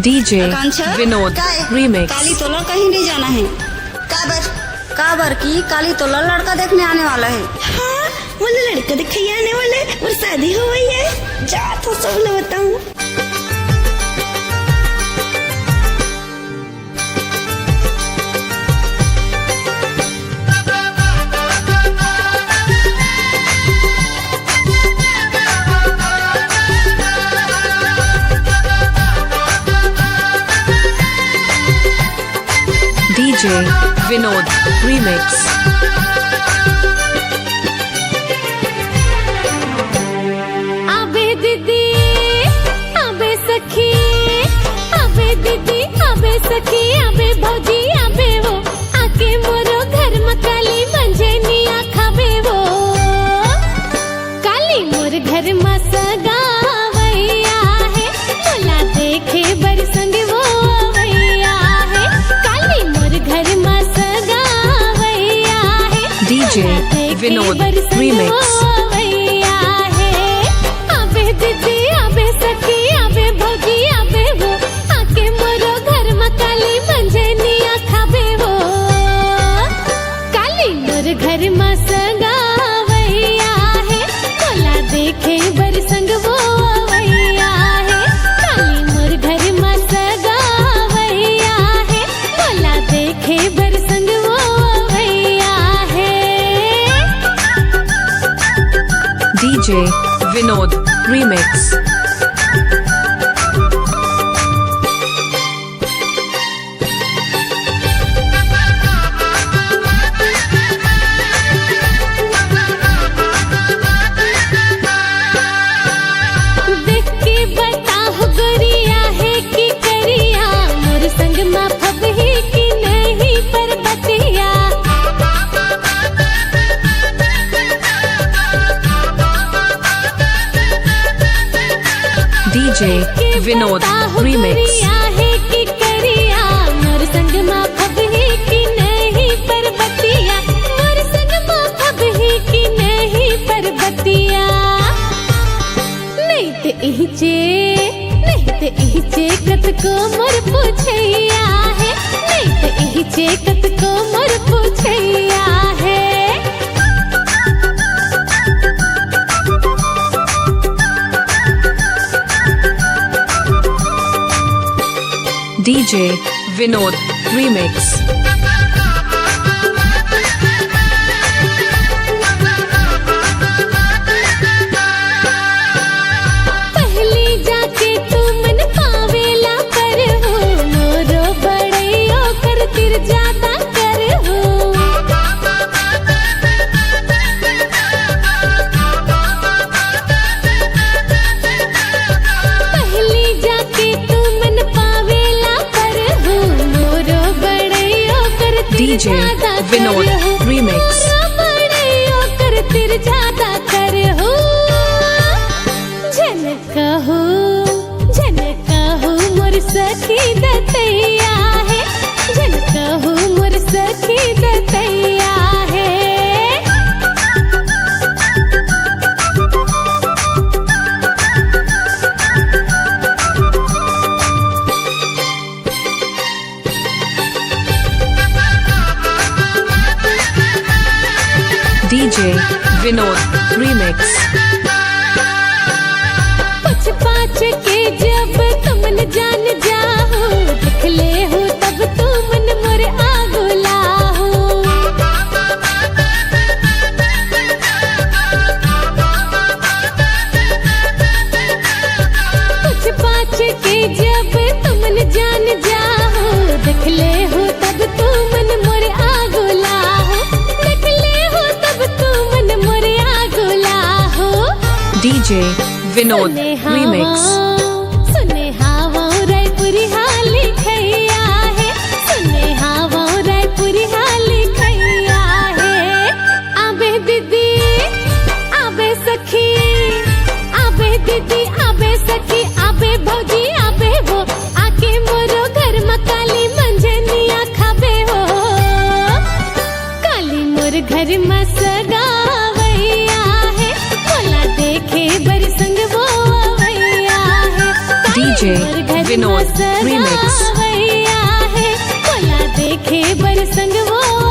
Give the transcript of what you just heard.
DJ Vinod remix. काली तोला कहीं नहीं जाना है। काबर की काली तोला लड़का देखने आने वाला है। हाँ, बोले लड़का दिखाई आने वाले और शादी हो गई है। जा तो सब लोग बताऊं। DJ Vinod remix. आबे दीदी आबे सखी, आबे दीदी आबे सखी, आबे भौजी आबे वो, आके मोरो घर में काली मंजनिया खाबे वो। काली मोर घर में सगावैया है, मोला देखे बर संग वो वैया है। काली मोर घर में सगावैया है, डीजे विनोद रीमिक्स। दीदी आबे सखी, आबे भौजी आबे वो, आके मोरो घर में काली मंजनिया खाबे वो। काली मोर घर में सगावैया है, मोला देखे बर संग वो वैया है। काली मोर घर में सगावैया है, मोला देखे बर संग वो वैया है। DJ Vinod remix. देख के बताओ गोरिया है कि करिया, मोर संग में फबही कि नहीं पर बतिया। DJ Vinod remix. है कि करिया, मोर संग में फबही कि नहीं पर बतिया। मोर संग में फबही कि नहीं पर बतिया। नहीं ते इहिचे कत को मोर पूछैया है, नहीं ते इहिचे कत को मोर पूछैया है। DJ Vinod remix. पहली जाके तू मन पावेला पर हो, मोरो बड़ैयो कर तिर ज्यादा कर हो। पहली जाके तू मन पावेला पर हो, मोरो बड़ैयो कर तिर डीजे ज्यादा कर विनोद हो। रीमिक्स। मोरो बड़ैयो कर तिर ज्यादा कर हो। झनकहू मोर सखी दतैया है, झनकहू मोर सखी दतैया है। DJ Vinod remix. कुछ पाँच के जब तुमन जान जाओ, देख ले हो तब तुमन मोर आगुला हो। कुछ पाँच के जब तुमन जान जाओ, देख ले हो तब तुमन मोर आगुला हो। देख ले हो तब तुमन मोर आगुला हो। DJ Vinod remix. सुने हावा रायपुरी हाली खैया है, सुने हावा रायपुरी हाली खैया है। आबे दीदी आबे सखी, आबे दीदी आबे सखी, आबे भौजी आबे वो, आके मोरो घर में काली मंजनिया खाबे हो। काली मोर घर में सगावैया है, मोला देखे बर संग वो वैया है। DJ Vinod, remix. सगावैया है, बोला देखे बर संग वो